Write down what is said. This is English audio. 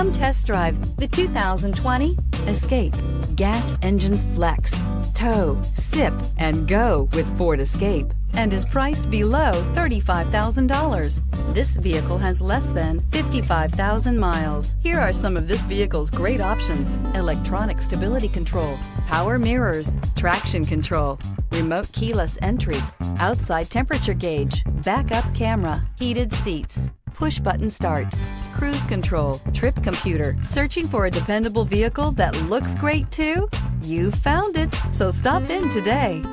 Come test drive the 2020 Escape. Gas engines flex, tow, sip, and go with Ford Escape, and is priced below $35,000. This vehicle has less than 55,000 miles. Here are some of this vehicle's great options: electronic stability control, power mirrors, traction control, remote keyless entry, outside temperature gauge, backup camera, heated seats, push button start, cruise control, trip computer. Searching for a dependable vehicle that looks great too? You found it, so stop in today.